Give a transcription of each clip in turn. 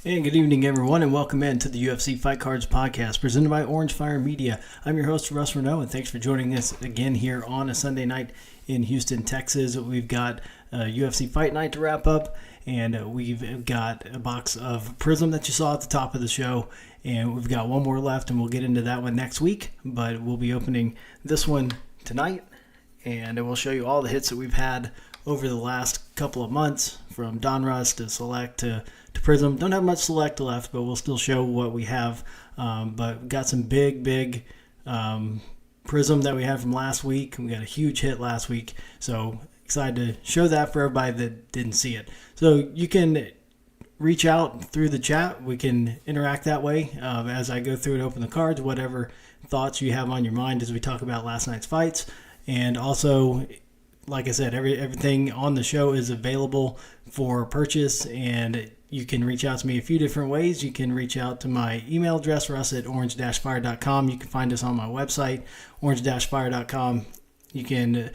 And good evening, everyone, and welcome in to the UFC Fight Cards podcast presented by Orange Fire Media. I'm your host, Russ Renault, and thanks for joining us again here on a Sunday night in Houston, Texas. We've got UFC Fight Night to wrap up, and we've got a box of Prizm that you saw at the top of the show, and we've got one more left, and we'll get into that one next week, but we'll be opening this one tonight, and we'll show you all the hits that we've had over the last couple of months, from Donruss to Select to Prizm. Don't have much Select left, but we'll still show what we have. But got some big Prizm that we had from last week. We got a huge hit last week, so excited to show that for everybody that didn't see it. So you can reach out through the chat. We can interact that way as I go through and open the cards, whatever thoughts you have on your mind as we talk about last night's fights. And also, like I said, everything on the show is available for purchase, and you can reach out to me a few different ways. You can reach out to my email address, russ@orange-fire.com. You can find us on my website, orange-fire.com. You can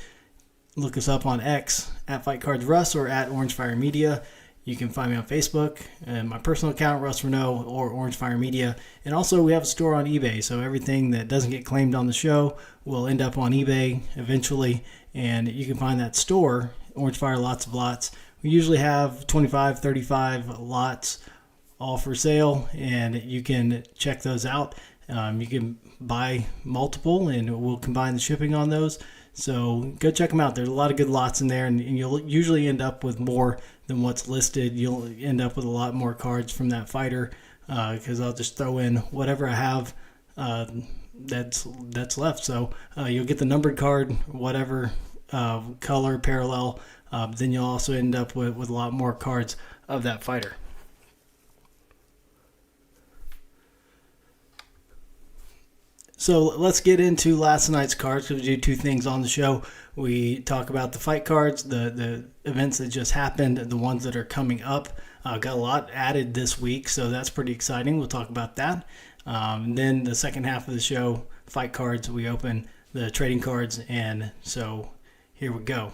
look us up on X at FightCardsRuss or at Orange Fire Media. You can find me on Facebook and my personal account, Russ Renault, or Orange Fire Media. And also, we have a store on eBay, so everything that doesn't get claimed on the show will end up on eBay eventually. And you can find that store, Orange Fire Lots of Lots. We usually have 25, 35 lots all for sale, and you can check those out. You can buy multiple, and we'll combine the shipping on those. So go check them out. There's a lot of good lots in there, and you'll usually end up with more than what's listed. You'll end up with a lot more cards from that fighter because I'll just throw in whatever I have that's left. So you'll get the numbered card, whatever color, parallel. Then you'll also end up with a lot more cards of that fighter. So let's get into last night's cards. We do two things on the show. We talk about the fight cards, the events that just happened, the ones that are coming up. Got a lot added this week, so that's pretty exciting. We'll talk about that. Then the second half of the show, fight cards, we open the trading cards, and so here we go.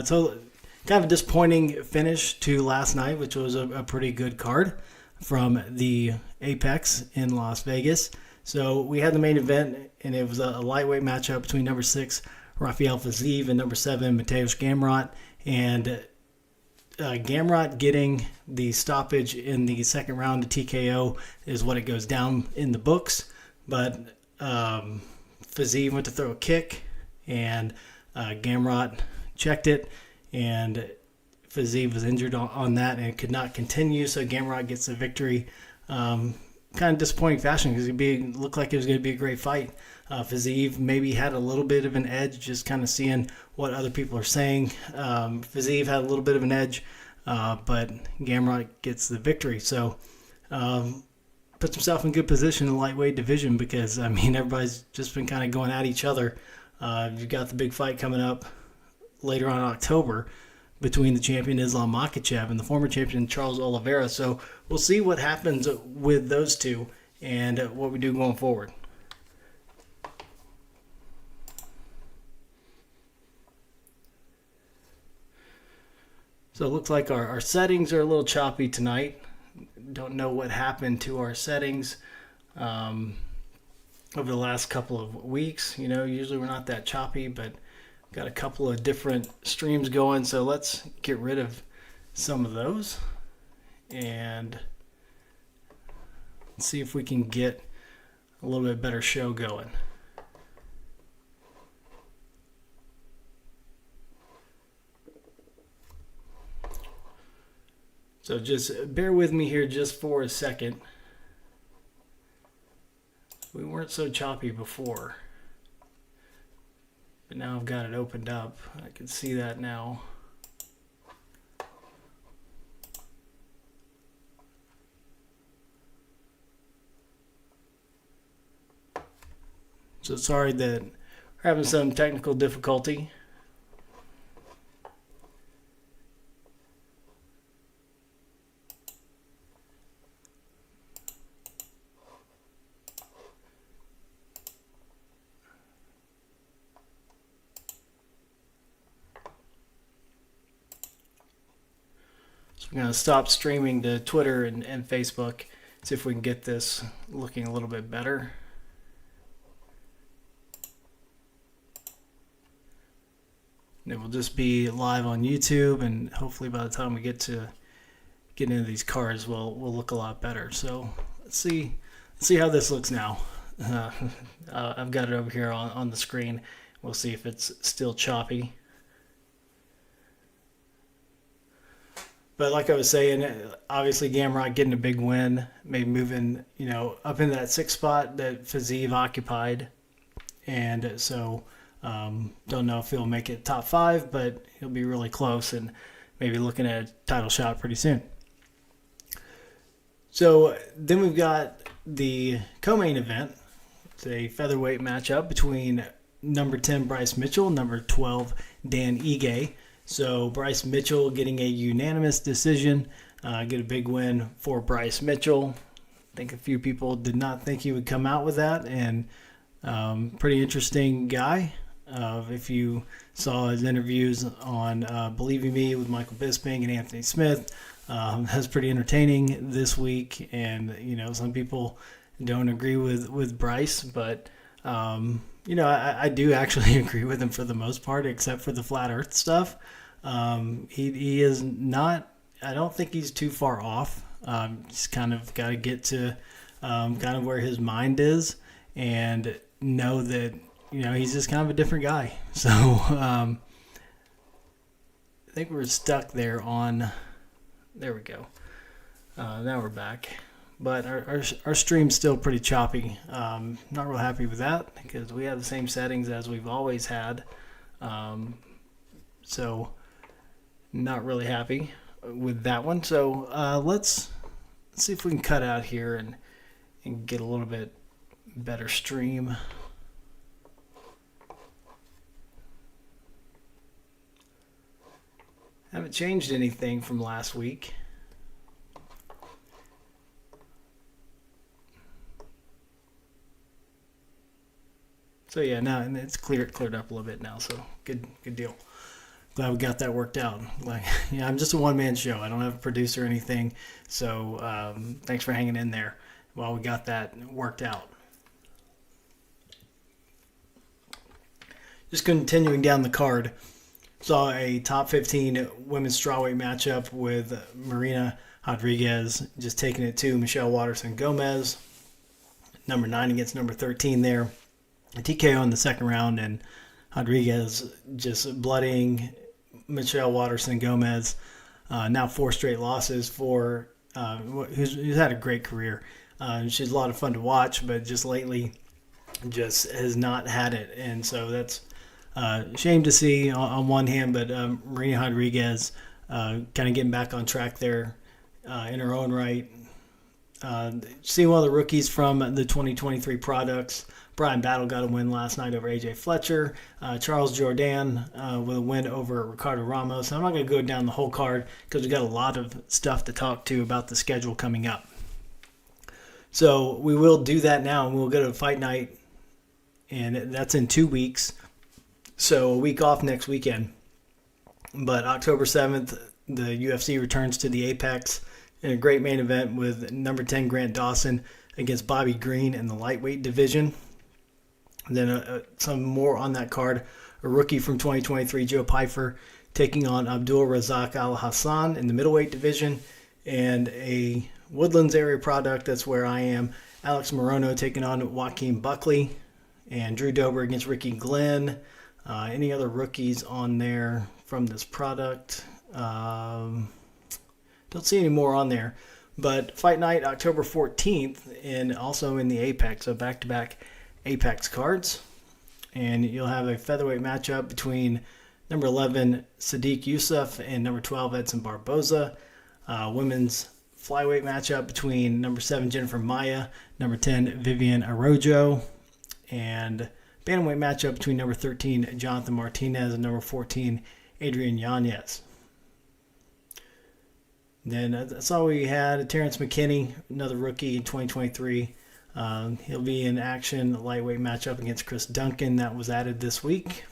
So kind of a disappointing finish to last night, which was a pretty good card from the Apex in Las Vegas. So we had the main event, and it was a lightweight matchup between number 6, Rafael Fiziev, and number 7, Mateusz Gamrot. And Gamrot getting the stoppage in the second round to TKO is what it goes down in the books. But Fiziev went to throw a kick, and Gamrot checked it, and Fiziev was injured on that and could not continue, so Gamrot gets the victory. Kind of disappointing fashion because it looked like it was going to be a great fight. Fiziev maybe had a little bit of an edge, just kind of seeing what other people are saying. Fiziev had a little bit of an edge, but Gamrot gets the victory. So puts himself in good position in the lightweight division because, I mean, everybody's just been kind of going at each other. You've got the big fight coming up later on in October between the champion Islam Makhachev and the former champion Charles Oliveira. So we'll see what happens with those two and what we do going forward. So it looks like our settings are a little choppy tonight. Don't know what happened to our settings over the last couple of weeks. You know, usually we're not that choppy, but got a couple of different streams going, so let's get rid of some of those and see if we can get a little bit better show going. So just bear with me here just for a second. We weren't so choppy before. But now I've got it opened up. I can see that now. So sorry that we're having some technical difficulty. So we're going to stop streaming to Twitter and Facebook, see if we can get this looking a little bit better. And it will just be live on YouTube, and hopefully by the time we get into these cards, we'll look a lot better. So let's see how this looks now. I've got it over here on the screen. We'll see if it's still choppy. But like I was saying, obviously Gamrot getting a big win, maybe moving, up in that 6th spot that Fiziev occupied. And so don't know if he'll make it top 5, but he'll be really close and maybe looking at a title shot pretty soon. So then we've got the co-main event. It's a featherweight matchup between number 10 Bryce Mitchell, number 12 Dan Ige. So Bryce Mitchell getting a unanimous decision, get a big win for Bryce Mitchell. I think a few people did not think he would come out with that, and pretty interesting guy. If you saw his interviews on Believing Me with Michael Bisping and Anthony Smith, that's pretty entertaining this week. And some people don't agree with Bryce, but I do actually agree with him for the most part, except for the flat Earth stuff. He is not. I don't think he's too far off. Just kind of got to get to kind of where his mind is, and know that he's just kind of a different guy. So I think we're stuck there on. There we go. Now we're back. But our stream's still pretty choppy. Not real happy with that because we have the same settings as we've always had. So not really happy with that one. So let's see if we can cut out here and get a little bit better stream. Haven't changed anything from last week. So yeah, now it's cleared up a little bit now. So good deal. Glad we got that worked out. I'm just a one-man show. I don't have a producer or anything. So thanks for hanging in there while we got that worked out. Just continuing down the card, saw a top 15 women's strawweight matchup with Marina Rodriguez just taking it to Michelle Waterson-Gomez. Number 9 against number 13 there. A TKO in the second round, and Rodriguez just bloodying Michelle Waterson-Gomez. Now 4 straight losses for who's had a great career. She's a lot of fun to watch, but just lately just has not had it. And so that's a shame to see on one hand, but Marina Rodriguez kind of getting back on track there in her own right. Seeing one of the rookies from the 2023 products. Brian Battle got a win last night over AJ Fletcher. Charles Jourdain with a win over Ricardo Ramos. I'm not going to go down the whole card because we've got a lot of stuff to talk to about the schedule coming up. So we will do that now, and we'll go to Fight Night, and that's in 2 weeks. So a week off next weekend. But October 7th, the UFC returns to the Apex in a great main event with number 10 Grant Dawson against Bobby Green in the lightweight division. And then some more on that card. A rookie from 2023, Joe Pyfer, taking on Abdul Razak Al Hassan in the middleweight division. And a Woodlands area product, that's where I am, Alex Morono taking on Joaquin Buckley. And Drew Dober against Ricky Glenn. Any other rookies on there from this product? Don't see any more on there. But Fight Night, October 14th, and also in the Apex. So back-to-back Apex cards. And you'll have a featherweight matchup between number 11, Sadiq Youssef, and number 12, Edson Barboza. Women's flyweight matchup between number 7, Jennifer Maya, number 10, Vivian Arrojo. And bantamweight matchup between number 13, Jonathan Martinez, and number 14, Adrian Yanez. Then that's all we had. Terrence McKinney, another rookie in 2023. He'll be in action, a lightweight matchup against Chris Duncan. That was added this week.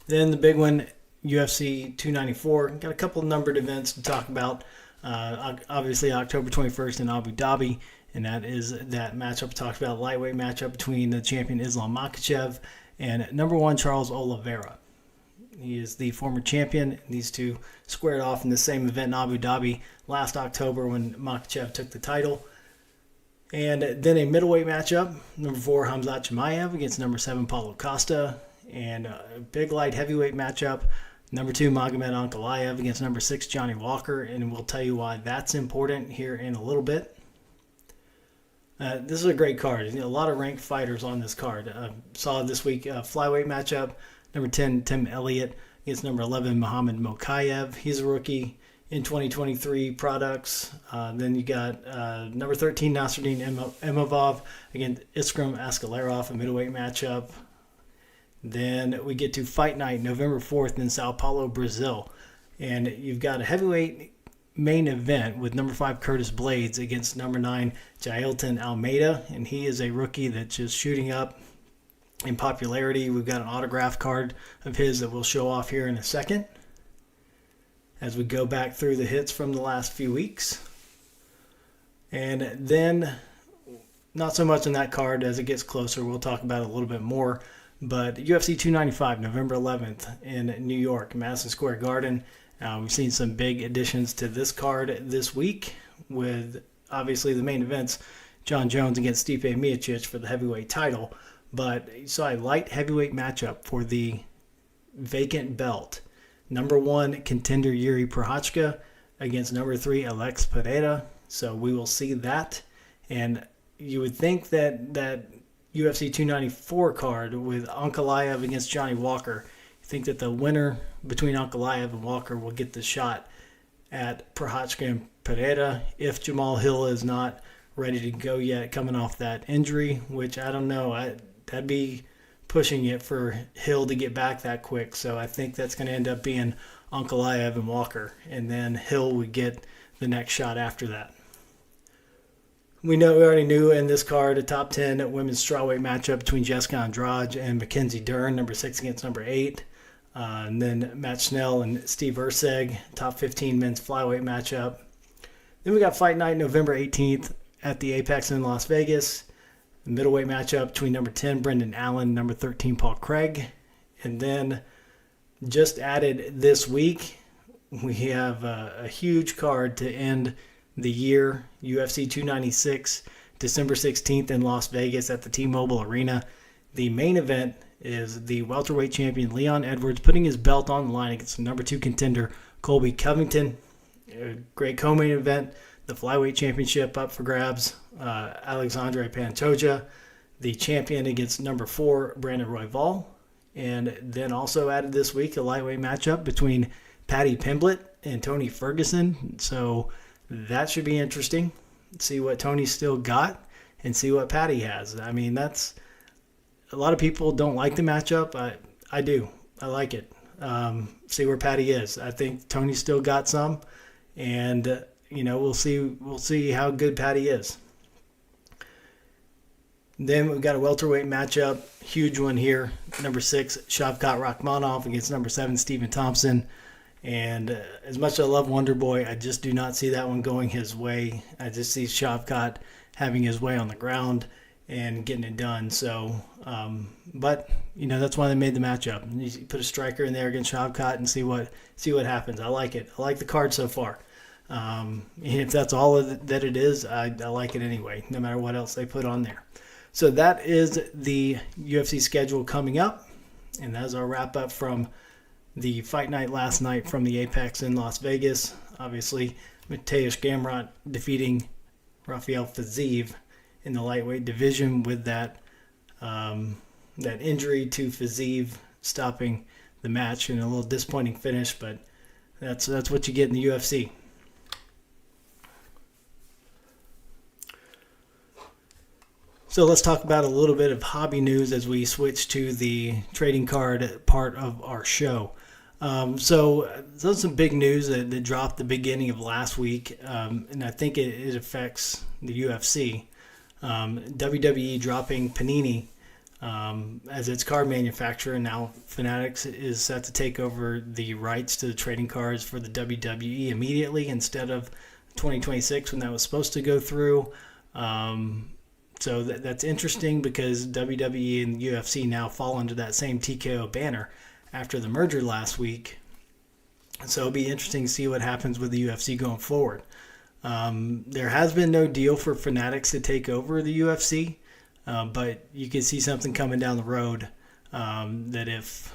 Then the big one UFC 294. Got a couple numbered events to talk about. Obviously, October 21st in Abu Dhabi, and that is that matchup we talked about, lightweight matchup between the champion Islam Makhachev and number one Charles Oliveira. He is the former champion. These two squared off in the same event in Abu Dhabi last October when Makhachev took the title. And then a middleweight matchup, number 4 Khamzat Chimaev against number 7 Paulo Costa. And a big light heavyweight matchup, number 2 Magomed Ankalaev against number 6 Johnny Walker. And we'll tell you why that's important here in a little bit. This is a great card. A lot of ranked fighters on this card. Saw this week flyweight matchup, number 10 Tim Elliott against number 11 Muhammad Mokaev. He's a rookie in 2023 products. Then you got number 13 Nasruddin Imavov against Iskram Askelarov, a middleweight matchup. Then we get to Fight Night, November 4th in Sao Paulo, Brazil. And you've got a heavyweight main event with number 5 Curtis Blades against number 9 Jailton Almeida. And he is a rookie that's just shooting up in popularity. We've got an autograph card of his that we'll show off here in a second as we go back through the hits from the last few weeks. And then, not so much on that card as it gets closer. We'll talk about it a little bit more. But UFC 295, November 11th in New York, Madison Square Garden. We've seen some big additions to this card this week with, obviously, the main events, John Jones against Stipe Miocic for the heavyweight title. But you saw a light heavyweight matchup for the vacant belt. Number 1 contender Yuri Prochazka against number 3 Alex Pereira. So we will see that. And you would think that UFC 294 card with Ankalaev against Johnny Walker, you think that the winner between Ankalaev and Walker will get the shot at Prochazka and Pereira if Jamal Hill is not ready to go yet, coming off that injury, which I don't know. That'd be pushing it for Hill to get back that quick. So I think that's going to end up being Ankalaev and Walker, and then Hill would get the next shot after that. We already knew in this card a top 10 women's strawweight matchup between Jessica Andrade and Mackenzie Dern, number 6 against number 8. And then Matt Schnell and Steve Erceg, top 15 men's flyweight matchup. Then we got Fight Night November 18th at the Apex in Las Vegas. The middleweight matchup between number 10 Brendan Allen, number 13 Paul Craig. And then just added this week, we have a huge card to end the year, UFC 296, December 16th in Las Vegas at the T-Mobile Arena. The main event is the welterweight champion Leon Edwards putting his belt on the line against the number 2 contender Colby Covington. A great co-main event. The flyweight championship up for grabs. Alexandre Pantoja, the champion, against number 4 Brandon Royval. And then also added this week a lightweight matchup between Paddy Pimblett and Tony Ferguson. So that should be interesting. See what Tony's still got and see what Paddy has. I mean, that's a lot of people don't like the matchup. I do. I like it. See where Paddy is. I think Tony's still got some, and we'll see how good Paddy is. Then we've got a welterweight matchup, huge one here. Number 6 Shavkat Rakhmonov against number 7 Stephen Thompson. And as much as I love Wonder Boy, I just do not see that one going his way. I just see Shavkat having his way on the ground and getting it done. So, but that's why they made the matchup. You put a striker in there against Shavkat and see what happens. I like it. I like the card so far. If that's all that it is, I like it anyway, no matter what else they put on there. So that is the UFC schedule coming up, and that's our wrap up from the fight night last night from the Apex in Las Vegas. Obviously, Mateusz Gamrot defeating Rafael Fiziev in the lightweight division with that injury to Fiziev stopping the match and a little disappointing finish, but that's what you get in the UFC. So let's talk about a little bit of hobby news as we switch to the trading card part of our show. So those are some big news that dropped the beginning of last week, and I think it affects the UFC. WWE dropping Panini as its card manufacturer. Now Fanatics is set to take over the rights to the trading cards for the WWE immediately instead of 2026 when that was supposed to go through. So that's interesting because WWE and UFC now fall under that same TKO banner after the merger last week. So it'll be interesting to see what happens with the UFC going forward. There has been no deal for Fanatics to take over the UFC, but you can see something coming down the road that if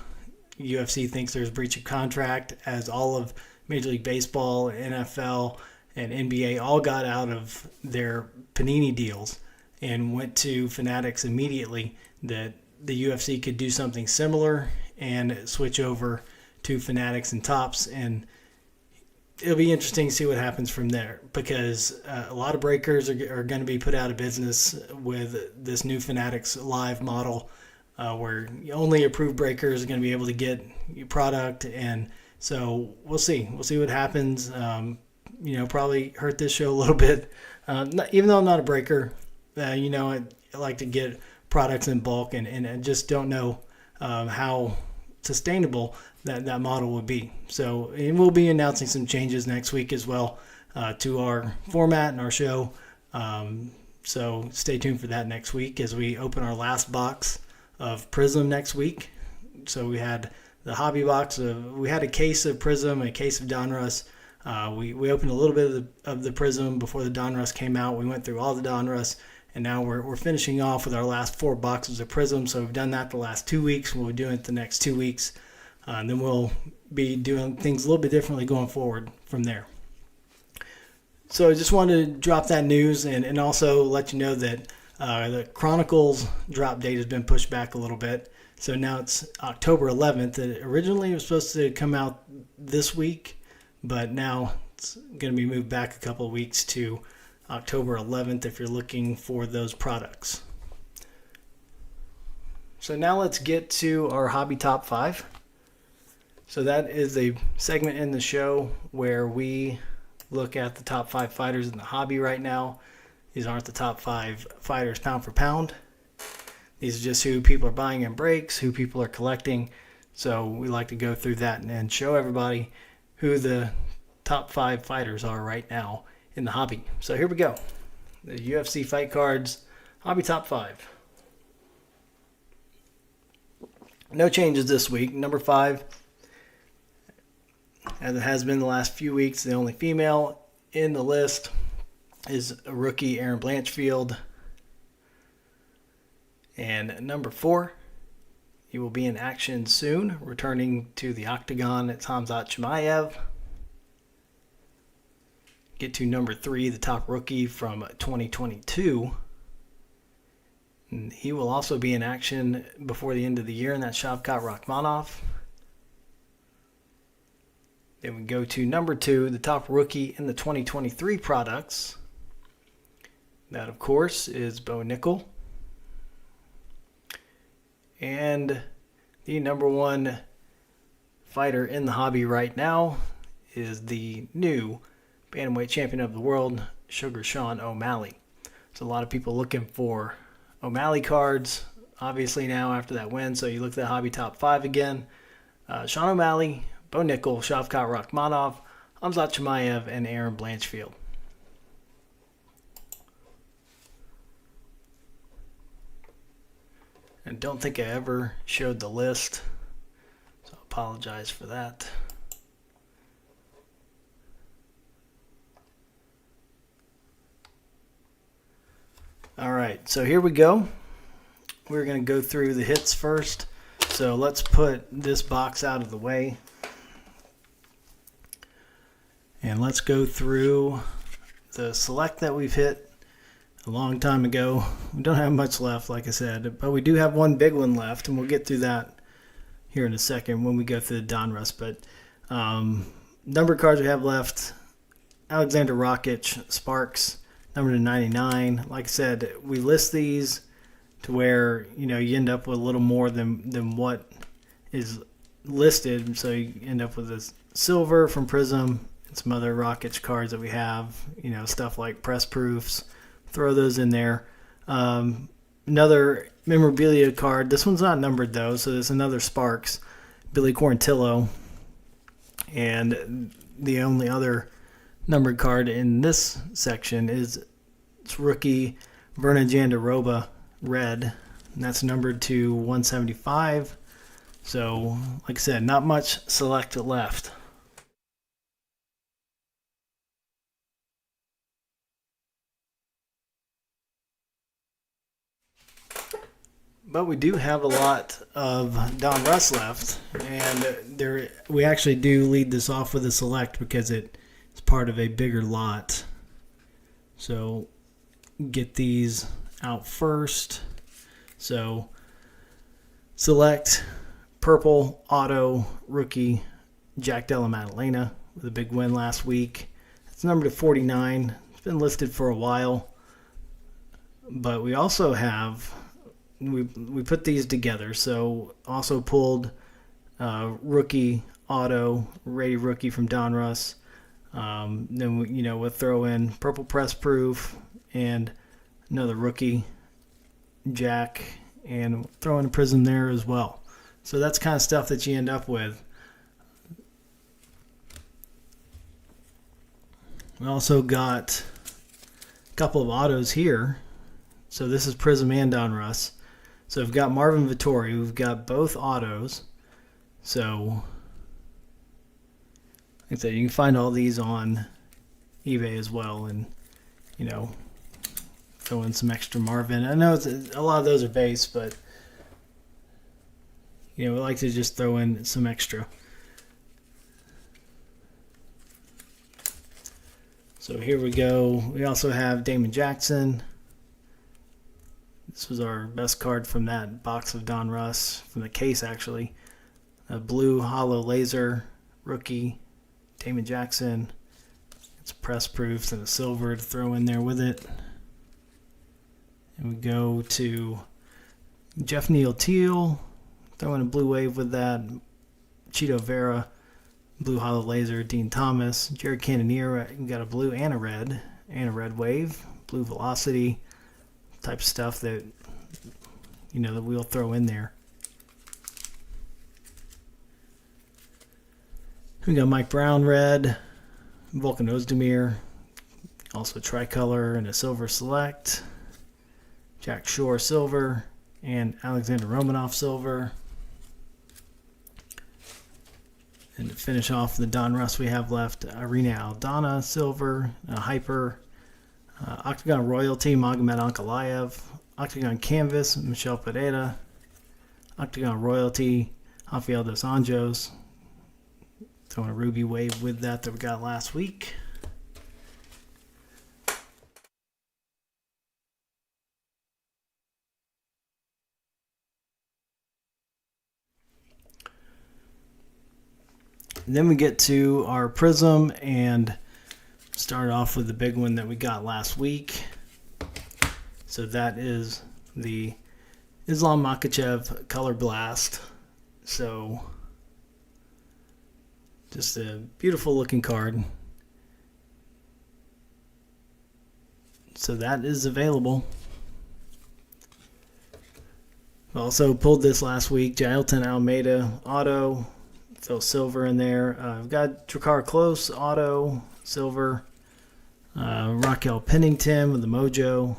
UFC thinks there's breach of contract, as all of Major League Baseball, NFL, and NBA all got out of their Panini deals and went to Fanatics immediately, that the UFC could do something similar and switch over to Fanatics and Topps, and it'll be interesting to see what happens from there, because a lot of breakers are going to be put out of business with this new Fanatics Live model, where only approved breakers are going to be able to get your product, and so we'll see what happens. Probably hurt this show a little bit, even though I'm not a breaker. I like to get products in bulk, and I just don't know how sustainable that model would be. So, and we'll be announcing some changes next week as well to our format and our show. So stay tuned for that next week as we open our last box of Prizm next week. So we had the hobby box. We had a case of Prizm, a case of Donruss. We opened a little bit of the Prizm before the Donruss came out. We went through all the Donruss, and now we're finishing off with our last 4 boxes of Prizm. So we've done that the last 2 weeks. We'll be doing it the next 2 weeks. And then we'll be doing things a little bit differently going forward from there. So I just wanted to drop that news and also let you know that the Chronicles drop date has been pushed back a little bit. So now it's October 11th. Originally it was supposed to come out this week, but now it's going to be moved back a couple of weeks to October 11th if you're looking for those products. So now let's get to our hobby top 5. So that is a segment in the show where we look at the top 5 fighters in the hobby right now. These aren't the top 5 fighters pound for pound. These are just who people are buying in breaks, who people are collecting. So we like to go through that and show everybody who the top 5 fighters are right now in the hobby. So here we go. The UFC fight cards, hobby top 5. No changes this week. Number 5, as it has been the last few weeks, the only female in the list is a rookie Erin Blanchfield. And number 4, he will be in action soon, returning to the octagon. It's Khamzat Chimaev. Get to number 3, the top rookie from 2022. And he will also be in action before the end of the year, and that's Shavkat Rakhmonov. Then we go to number 2, the top rookie in the 2023 products. That, of course, is Bo Nickel. And the number 1 fighter in the hobby right now is the new bantamweight champion of the world, Sugar Sean O'Malley. So a lot of people looking for O'Malley cards, obviously now after that win. So you look at the hobby top 5 again. Sean O'Malley, Bo Nickel, Shavkat Rakhmonov, Khamzat Chimaev, and Erin Blanchfield. And don't think I ever showed the list, so I apologize for that. All right, so here we go. We're going to go through the hits first. So let's put this box out of the way. And let's go through the select that we've hit a long time ago. We don't have much left, like I said, but we do have one big one left, and we'll get through that here in a second when we go through the Donruss. But number of cards we have left: Alexander Rakic, Sparks, number to 99. Like I said, we list these to where you end up with a little more than what is listed. So you end up with this silver from Prizm and some other Rakic cards that we have. Stuff like press proofs. Throw those in there. Another memorabilia card. This one's not numbered though, so there's another Sparks, Billy Quarantillo, and the only other numbered card in this section is it's rookie Vernon Jandaroba red, and that's numbered to 175. So, like I said, not much select left. But we do have a lot of Don Russ left, and we actually do lead this off with a select because it's part of a bigger lot. So get these out first. So select purple auto rookie Jack Della Maddalena with a big win last week. It's numbered to 49. It's been listed for a while, but we also have we put these together. So also pulled rookie auto Ray rookie from Don Russ. Then we'll throw in purple press proof and another rookie Jack, and we'll throw in a Prizm there as well. So that's kind of stuff that you end up with. We also got a couple of autos here. So this is Prizm and Don Russ. So we've got Marvin Vittori. We've got both autos. So like I said, you can find all these on eBay as well, and throw in some extra Marvin. I know a lot of those are base, but we like to just throw in some extra. So here we go. We also have Damon Jackson. This was our best card from that box of Don Russ, from the case actually. A blue hollow laser rookie Damon Jackson. It's press proofs and a silver to throw in there with it. And we go to Jeff Neal Teal. Throw in a blue wave with that. Cheeto Vera, blue hollow laser. Dean Thomas, Jared Cannonier. We got a blue and a red wave. Blue velocity type stuff that that we'll throw in there. We got Mike Brown red, Volkan Ozdemir, also tricolor and a silver select. Jack Shore silver and Alexander Romanov silver. And to finish off the Don Russ we have left, Irina Aldana silver, Hyper, Octagon Royalty, Magomed Ankalaev, Octagon Canvas, Michel Pereira, Octagon Royalty, Rafael dos Anjos. Throwing a ruby wave with that we got last week. And then we get to our Prizm and start off with the big one that we got last week. So that is the Islam Makhachev Color Blast. So just a beautiful looking card. So that is available. Also pulled this last week, Jailton Almeida auto. Throw silver in there. I've got Drakkar Klose auto, silver. Raquel Pennington with the Mojo.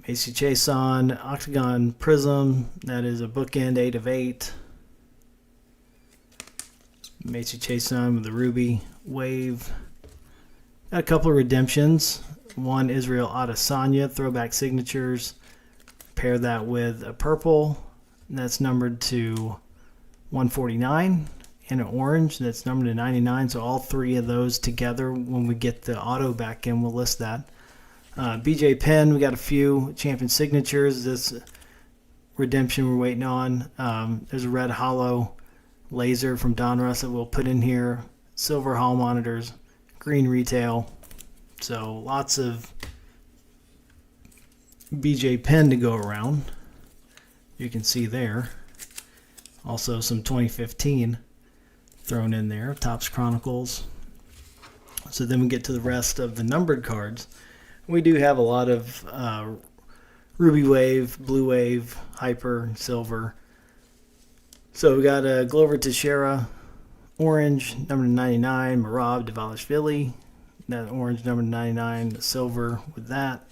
Macy Chason, Octagon Prizm. That is a bookend 8 of 8. Macy Chason with the Ruby Wave. Got a couple of redemptions. One Israel Adesanya, throwback signatures. Pair that with a purple. That's numbered to 149. And an orange that's numbered to 99. So all three of those together, when we get the auto back in, we'll list that. BJ Penn, we got a few champion signatures. This redemption we're waiting on. There's a red hollow laser from Don Russ that we'll put in here. Silver hall monitors, green retail. So lots of BJ Penn to go around. You can see there. Also some 2015 thrown in there. Topps Chronicles. So then we get to the rest of the numbered cards. We do have a lot of Ruby Wave, Blue Wave, Hyper, Silver. So we got a Glover Teixeira, orange, number 99, Marab Davalishvili, that orange, number 99, the silver with that.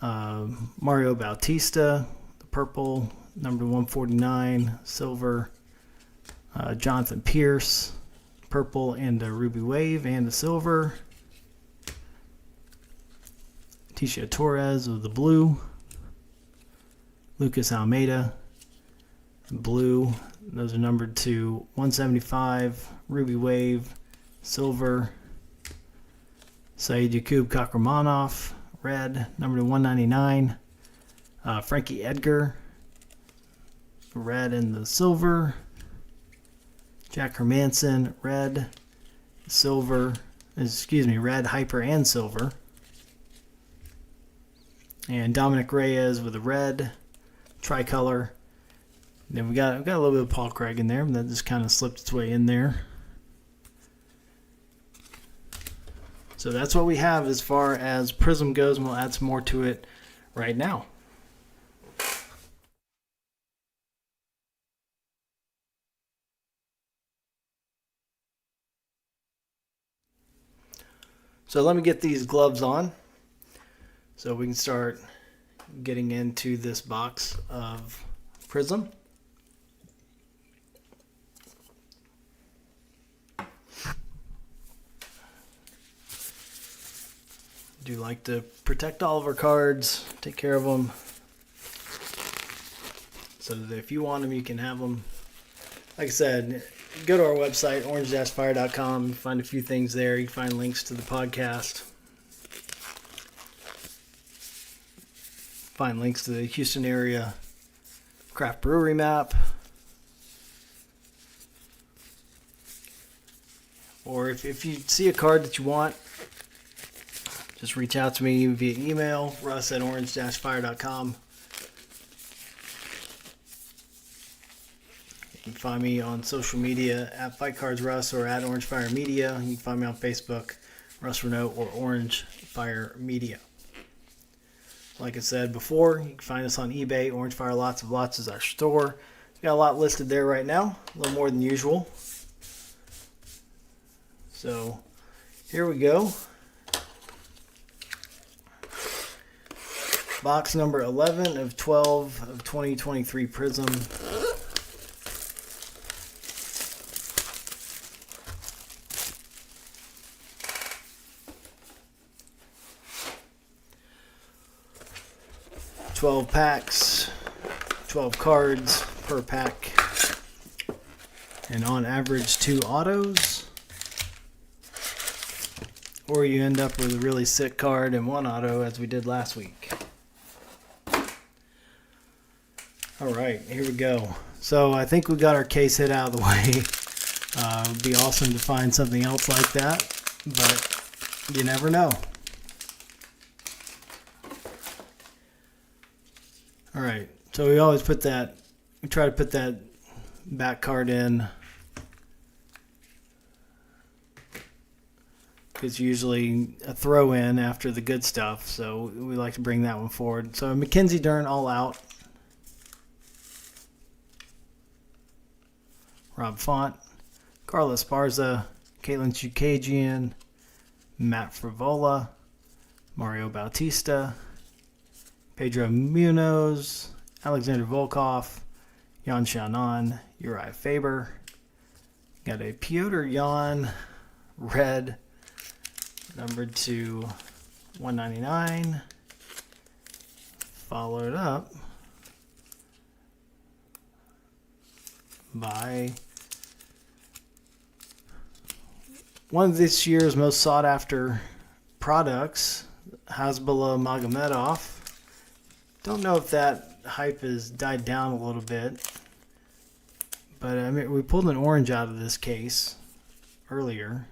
Mario Bautista, the purple, number 149, silver. Jonathan Pierce, purple and a Ruby Wave and a silver. Tisha Torres with the blue. Lucas Almeida, blue. Those are numbered to 175, Ruby Wave, silver. Saeed Yakub Kakramanov, red, number to 199. Frankie Edgar, red and the silver. Jack Hermanson, red, silver, red, hyper, and silver. And Dominic Reyes with a red, tricolor. Then we got a little bit of Paul Craig in there, but that just kind of slipped its way in there. So that's what we have as far as Prizm goes, and we'll add some more to it right now. So let me get these gloves on so we can start getting into this box of Prizm. Do like to protect all of our cards, take care of them, so that if you want them, you can have them. Like I said, go to our website, orange-fire.com, find a few things there. You can find links to the podcast, find links to the Houston area craft brewery map, or if you see a card that you want, just reach out to me via email, russ@orange-fire.com. You can find me on social media at FightCardsRuss or at Orange Fire Media. You can find me on Facebook, Russ Renault or Orange Fire Media. Like I said before, you can find us on eBay. Orange Fire Lots of Lots is our store. We've got a lot listed there right now, a little more than usual. So here we go. Box number 11 of 12 of 2023 Prizm. $12 packs, 12 cards per pack, and on average 2 autos. Or you end up with a really sick card and 1 auto, as we did last week. All right, here we go. So I think we got our case hit out of the way. It would be awesome to find something else like that, but you never know. All right, so we always put that, we try to put that back card in. It's usually a throw in after the good stuff, so we like to bring that one forward. So Mackenzie Dern all out. Rob Font, Carlos Barza, Caitlin Chukagian, Matt Frivola, Mario Bautista, Pedro Munoz, Alexander Volkov, Jan Shannon, Uriah Faber. Got a Piotr Jan, red, numbered to 199. Followed up by one of this year's most sought after products, Hasbulla Magomedov. Don't know if that hype has died down a little bit, but I mean, we pulled an orange out of this case earlier.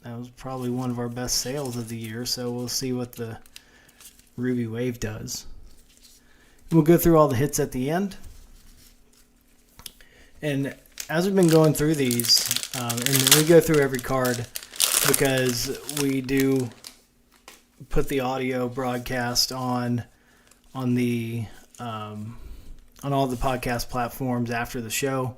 That was probably one of our best sales of the year, so we'll see what the Ruby Wave does. We'll go through all the hits at the end. And as we've been going through these, and we go through every card because we do put the audio broadcast on the on all the podcast platforms after the show.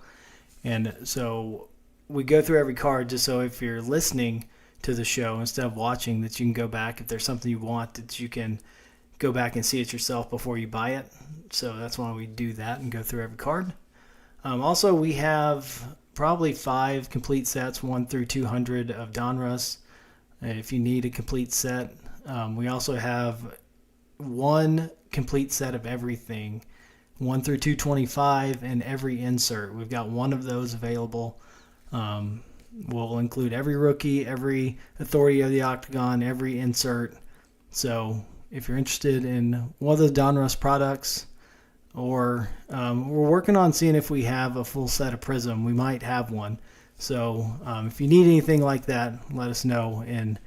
And so we go through every card just so if you're listening to the show instead of watching, that you can go back. If there's something you want, that you can go back and see it yourself before you buy it. So that's why we do that and go through every card. Also, we have probably 5 complete sets, 1 through 200 of Donruss. If you need a complete set, we also have 1 complete set of everything, 1 through 225, and every insert. We've got 1 of those available. We'll include every rookie, every authority of the Octagon, every insert. So if you're interested in one of those Donruss products, or we're working on seeing if we have a full set of Prizm. We might have one. So if you need anything like that, let us know, and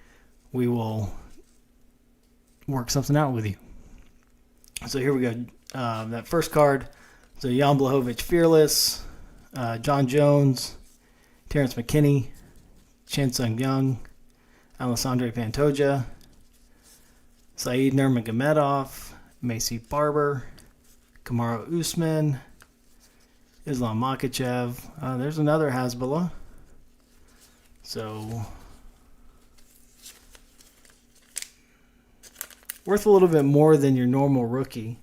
we will work something out with you. So here we go. That first card, so Jan Blachowicz Fearless, John Jones, Terrence McKinney, Chen Sung Young, Alessandro Pantoja, Saeed Nurmagomedov, Macy Barber, Kamaru Usman, Islam Makhachev. There's another Hasbulla. So worth a little bit more than your normal rookie,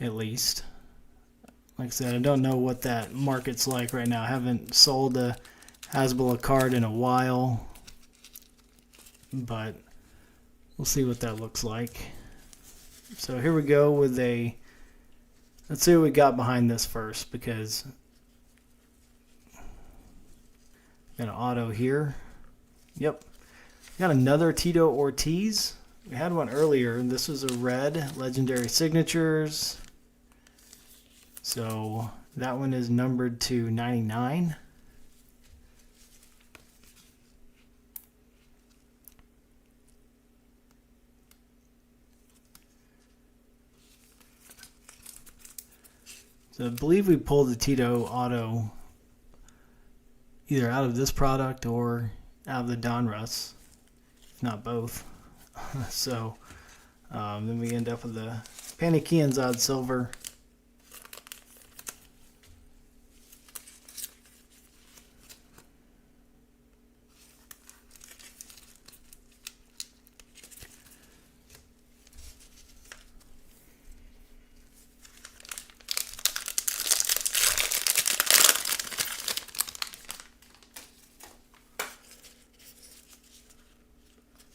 at least. Like I said, I don't know what that market's like right now. I haven't sold a Hasbulla card in a while, but we'll see what that looks like. So here we go with let's see what we got behind this first, because got an auto here. Yep. Got another Tito Ortiz. We had one earlier. This was a red Legendary Signatures. So that one is numbered to 99. So I believe we pulled the Tito auto either out of this product or out of the Donruss, if not both. So then we end up with the Panny Kianzad silver.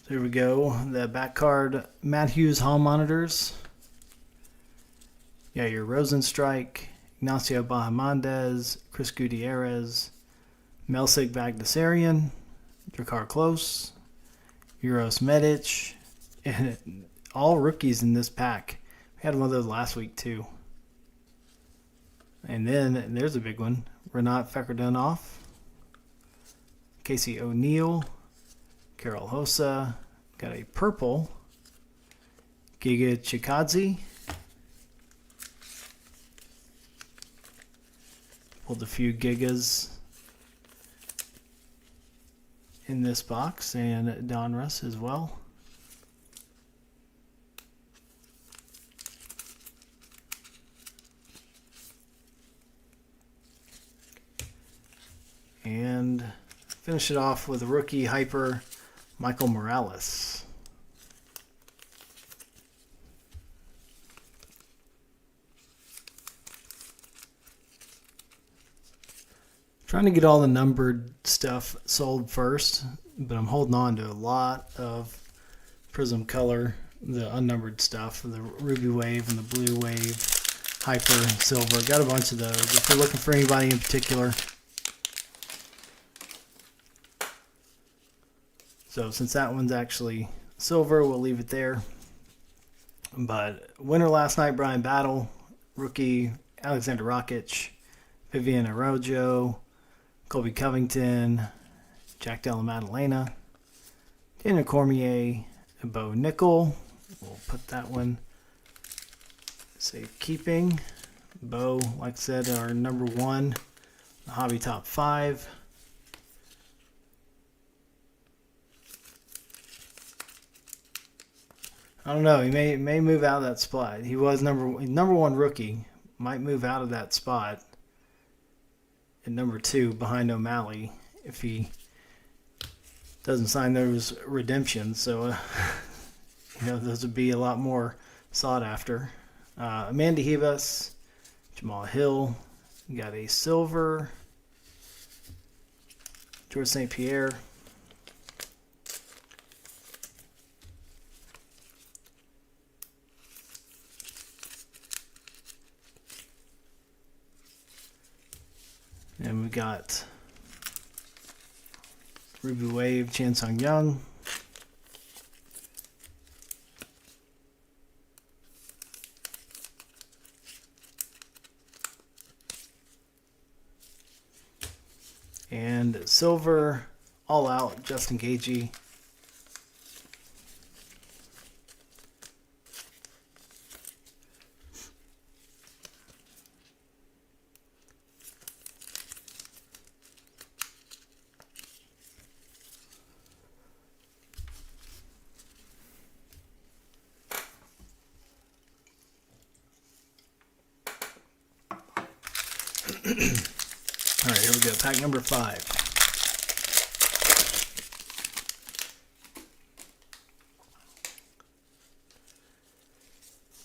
There we go. The back card, Matt Hughes Hall Monitors. Yeah, your Rosenstrike, Ignacio Bahamondes, Chris Gutierrez, Melsik Bagdasarian, Drakkar Klose, Uros Medic, and all rookies in this pack. We had one of those last week too. And then there's a big one, Renat Fekerdunov, Casey O'Neill, Carol Hossa. Got a purple Giga Chikadze. Pulled a few Gigas in this box, and Donruss as well. And finish it off with a rookie hyper, Michael Morales. Trying to get all the numbered stuff sold first, but I'm holding on to a lot of Prizm Color, the unnumbered stuff, the Ruby Wave and the Blue Wave, Hyper, Silver. Got a bunch of those. If you're looking for anybody in particular. So since that one's actually silver, we'll leave it there. But winner last night, Brian Battle. Rookie, Alexander Rakic, Vivian Araujo, Colby Covington, Jack Della Maddalena, Daniel Cormier, and Bo Nickel. We'll put that one safekeeping. Bo, like I said, our number 1, the Hobby Top 5. I don't know. He may move out of that spot. He was number one rookie. Might move out of that spot. And number 2 behind O'Malley if he doesn't sign those redemptions. So those would be a lot more sought after. Amanda Ribas, Jamal Hill, got a silver. George St. Pierre. And we've got Ruby Wave, Chan Sung Young. And silver, all out, Justin Gaethje. All right, here we go. Pack number 5.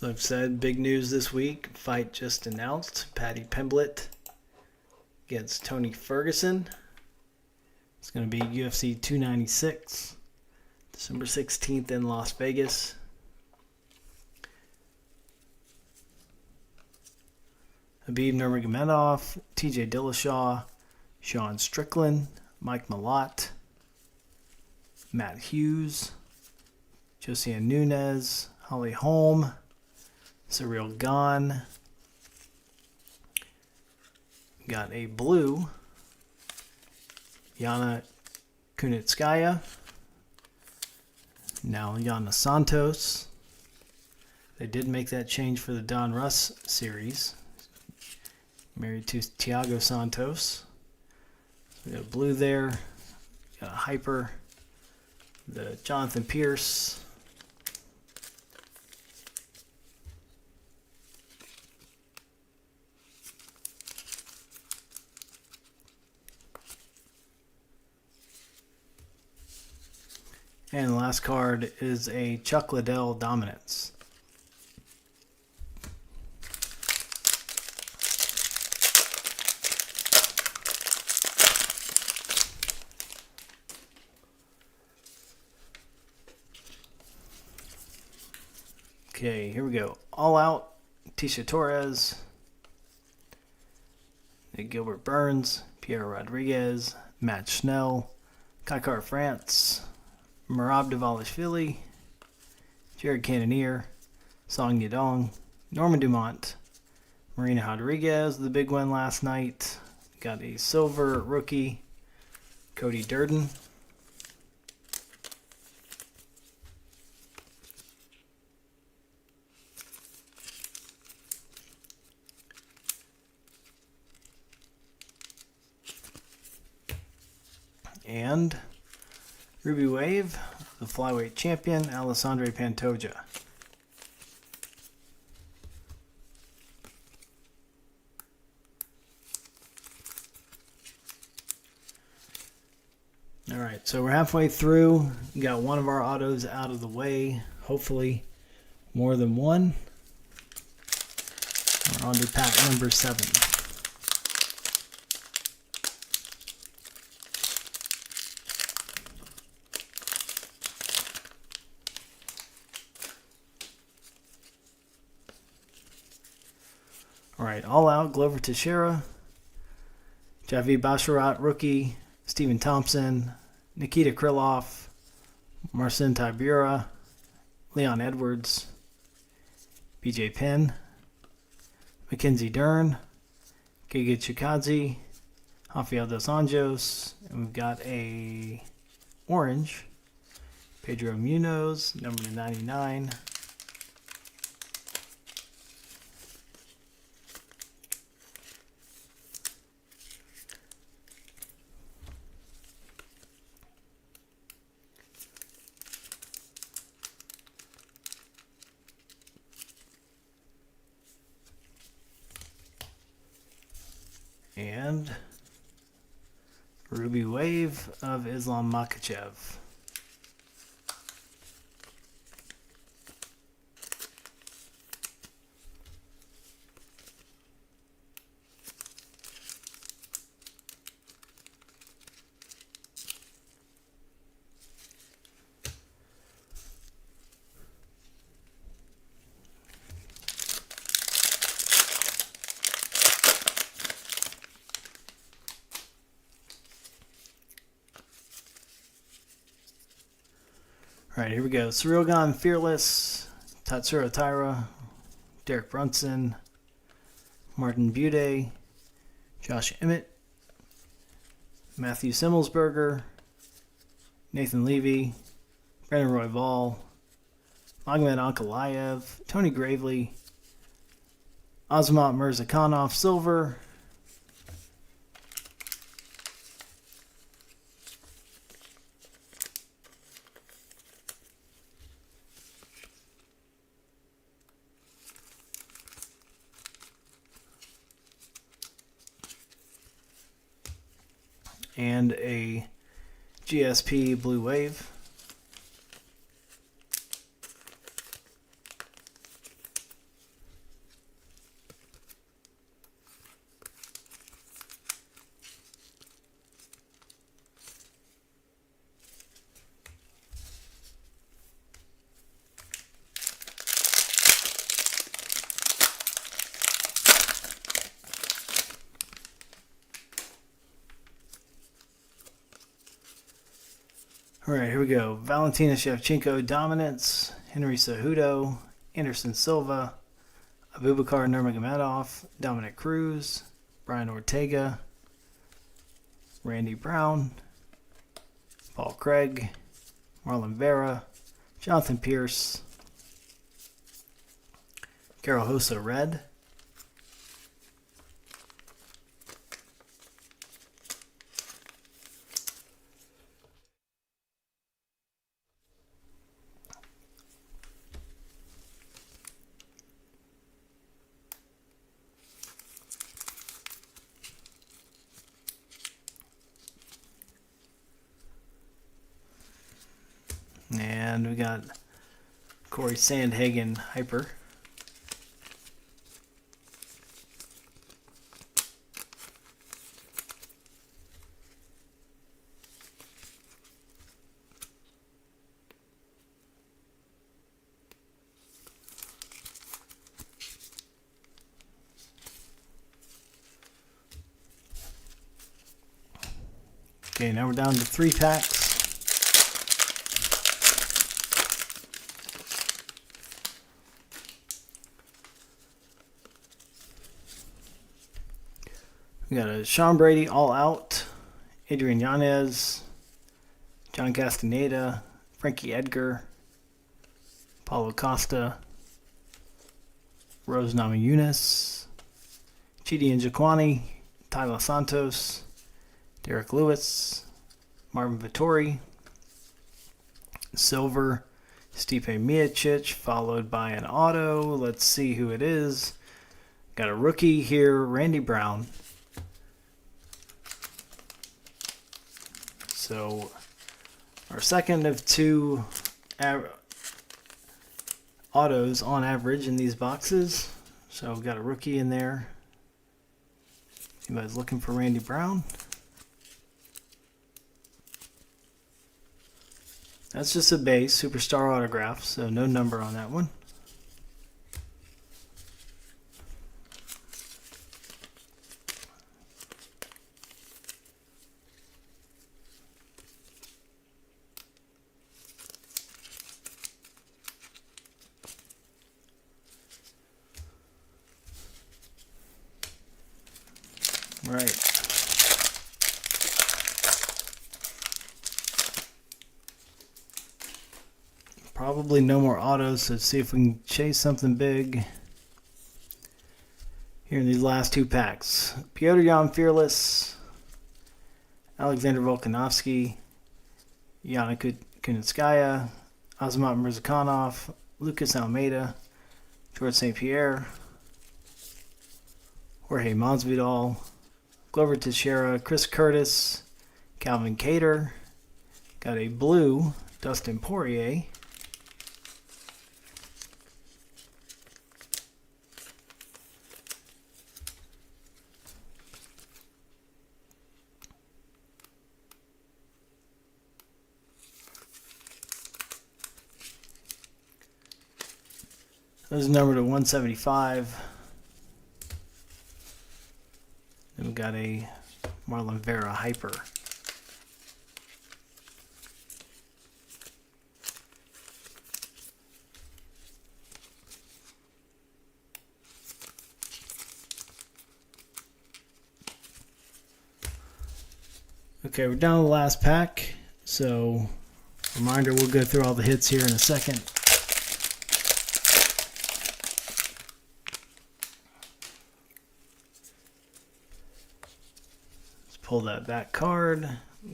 So I've said big news this week. Fight just announced. Paddy Pimblett against Tony Ferguson. It's going to be UFC 296, December 16th in Las Vegas. Habib Nurmagomedov, TJ Dillashaw, Sean Strickland, Mike Malott, Matt Hughes, Josiane Nunes, Holly Holm, Cyril Gane. Got a blue, Yana Kunitskaya, now Yana Santos. They did make that change for the Don Russ series. Married to Thiago Santos. We got a blue there. Got a hyper. The Jonathan Pierce. And the last card is a Chuck Liddell Dominance. Okay, here we go. All Out, Tisha Torres, Gilbert Burns, Pierre Rodriguez, Matt Schnell, Kaikar France, Merab Dvalishvili, Jared Cannonier, Song Yadong, Norman Dumont, Marina Rodriguez, the big one last night. Got a silver rookie, Cody Durden. And Ruby Wave, the flyweight champion, Alessandre Pantoja. All right, so we're halfway through. We got one of our autos out of the way. Hopefully more than one. We're on to pack number 7. All right, All Out, Glover Teixeira, Javi Basharat, rookie, Stephen Thompson, Nikita Krylov, Marcin Tybura, Leon Edwards, BJ Penn, Mackenzie Dern, Giga Chikadze, Rafael Dos Anjos, and we've got a orange, Pedro Munoz, number 99. And Ruby Wave of Islam Makhachev. All right, here we go. Surreal Fearless, Tatsuro Taira, Derek Brunson, Martin Bude, Josh Emmett, Matthew Simmelsberger, Nathan Levy, Brandon Royval, Magomed Ankalaev, Tony Gravely, Azamat Mirzakhanov Silver, and a GSP Blue Wave. All right, here we go. Valentina Shevchenko Dominance, Henry Cejudo, Anderson Silva, Abubakar Nurmagomedov, Dominic Cruz, Brian Ortega, Randy Brown, Paul Craig, Marlon Vera, Jonathan Pierce, Carol Hosa Red, and we got Corey Sandhagen Hyper. Okay, now we're down to 3 packs. We got a Sean Brady All Out, Adrian Yanez, John Castaneda, Frankie Edgar, Paulo Costa, Rose Namajunas, Chidi Njokwani, Tyler Santos, Derek Lewis, Marvin Vittori, Silver, Stipe Miocic, followed by an auto. Let's see who it is. Got a rookie here, Randy Brown. So our second of 2 autos on average in these boxes. So we've got a rookie in there. Anybody's looking for Randy Brown? That's just a base superstar autograph, so no number on that one. Right. Probably no more autos, so let's see if we can chase something big here in these last 2 packs. Piotr Jan Fearless, Alexander Volkanovski, Yana Kunitskaya, Azamat Mirzakhanov, Lucas Almeida, George St. Pierre, Jorge Masvidal, Glover Teixeira, Chris Curtis, Calvin Kattar. Got a blue Dustin Poirier. This is numbered to 175. Then we got a Marlon Vera Hyper. Okay, we're down to the last pack. So, reminder, we'll go through all the hits here in a second. Pull that back card.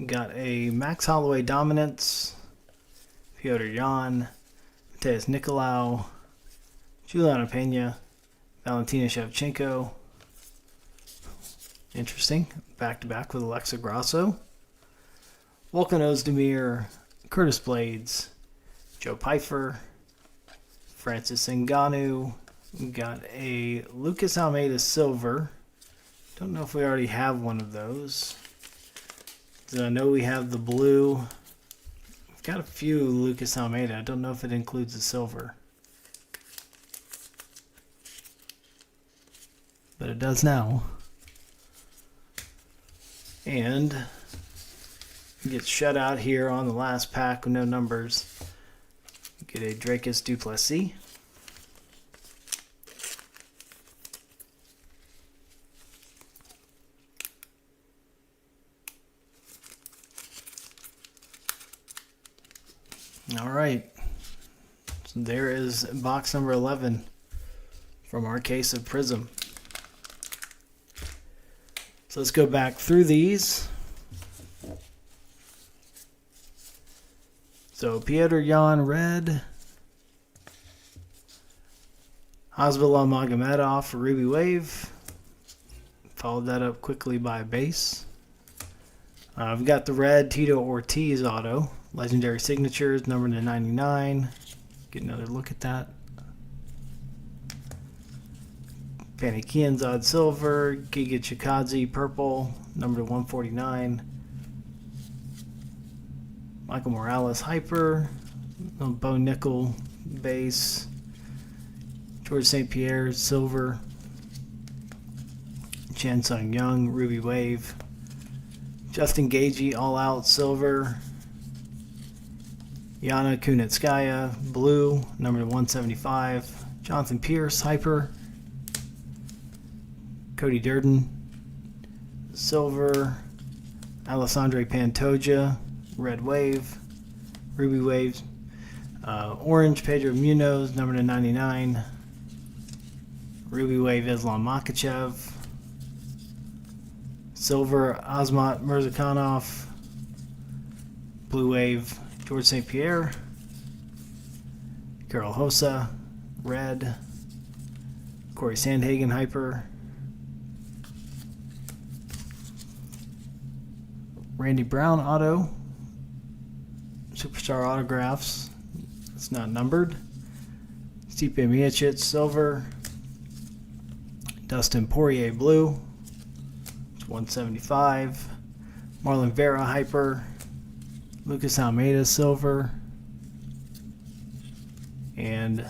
Got a Max Holloway Dominance, Petr Yan, Mateus Nicolau, Juliana Pena, Valentina Shevchenko. Interesting. Back to back with Alexa Grasso. Volkan Ozdemir, Curtis Blades, Joe Pyfer, Francis Ngannou. We got a Lucas Almeida Silver. Don't know if we already have one of those. I know we have the blue. We've got a few Lucas Almeida. I don't know if it includes the silver. But it does now. And gets shut out here on the last pack with no numbers. Get a Dricus du Plessis. All right, so there is box number 11 from our case of Prizm. So let's go back through these. So Petr Yan red, Hasbullah Magomedov Ruby Wave. Followed that up quickly by a base. I've got the red Tito Ortiz auto. Legendary signatures, numbered to 99. Get another look at that. Panny Kianzad silver, Giga Chikadze purple, numbered to 149. Michael Morales hyper, Bo Nickel base, George St. Pierre silver, Chan Sung Young ruby wave, Justin Gaethje all out silver. Yana Kunitskaya, blue, number 175. Jonathan Pierce, hyper. Cody Durden, silver. Alessandre Pantoja, red wave. Ruby waves. Orange, Pedro Munoz, number 99. Ruby wave, Islam Makhachev. Silver, Azmat Mirzakhanov. Blue wave, George St. Pierre, Carol Hossa, red, Corey Sandhagen, hyper, Randy Brown, auto, Superstar autographs, it's not numbered, Stipe Miocic, silver, Dustin Poirier, blue, it's 175, Marlon Vera, hyper, Lucas Almeida silver, and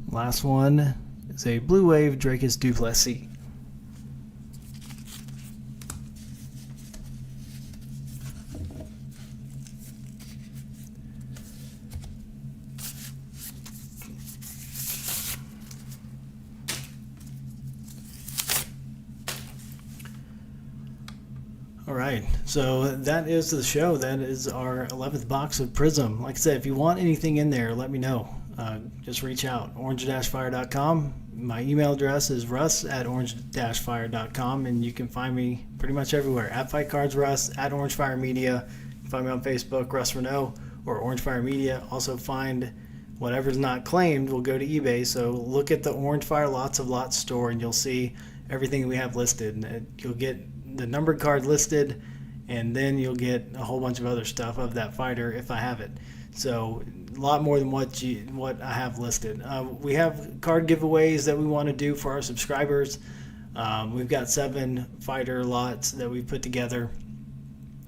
last one is a blue wave Dricus du Plessis. All right, so that is the show. That is our 11th box of Prizm. Like I said, if you want anything in there, let me know. Just reach out, orange-fire.com. My email address is russ@orange-fire.com, and you can find me pretty much everywhere. At Fight Cards Russ, at Orange Fire Media. You can find me on Facebook, Russ Renault, or Orange Fire Media. Also find whatever's not claimed will go to eBay. So look at the Orange Fire Lots of Lots store, and you'll see everything we have listed. And you'll get get the numbered card listed, and then you'll get a whole bunch of other stuff of that fighter if I have it. So a lot more than what I have listed. We have card giveaways that we want to do for our subscribers. We've got 7 fighter lots that we put together,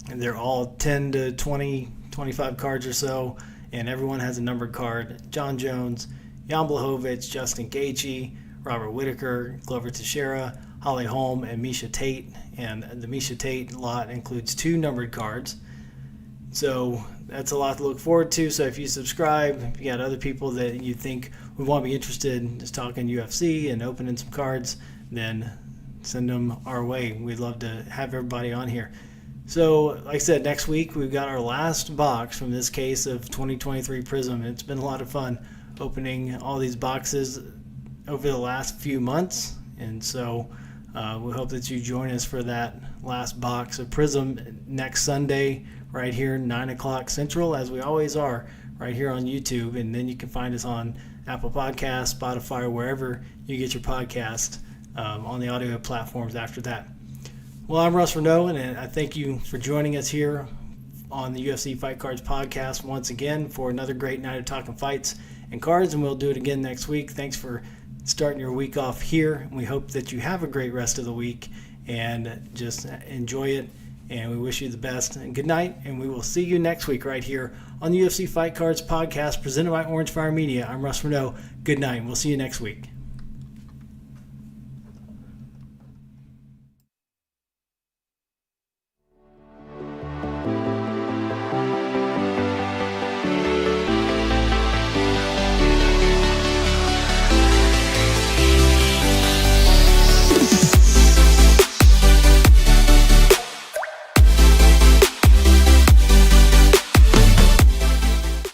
and they're all 10 to 20, 25 cards or so, and everyone has a numbered card. John Jones, Jan Blachowicz, Justin Gaethje, Robert Whittaker, Glover Teixeira, Holly Holm, and Misha Tate. And the Misha Tate lot includes 2 numbered cards. So that's a lot to look forward to. So if you subscribe, if you got other people that you think would want to be interested in just talking UFC and opening some cards, then send them our way. We'd love to have everybody on here. So like I said, next week we've got our last box from this case of 2023 Prizm. It's been a lot of fun opening all these boxes over the last few months. And so we hope that you join us for that last box of Prizm next Sunday, right here, 9 o'clock Central, as we always are, right here on YouTube. And then you can find us on Apple Podcasts, Spotify, or wherever you get your podcast on the audio platforms after that. Well, I'm Russ Renaud, and I thank you for joining us here on the UFC Fight Cards podcast once again for another great night of talking fights and cards, and we'll do it again next week. Thanks for starting your week off here. We hope that you have a great rest of the week and just enjoy it, and we wish you the best. And good night, and we will see you next week right here on the UFC Fight Cards podcast presented by Orange Fire Media. I'm Russ Renaud. Good night, and we'll see you next week.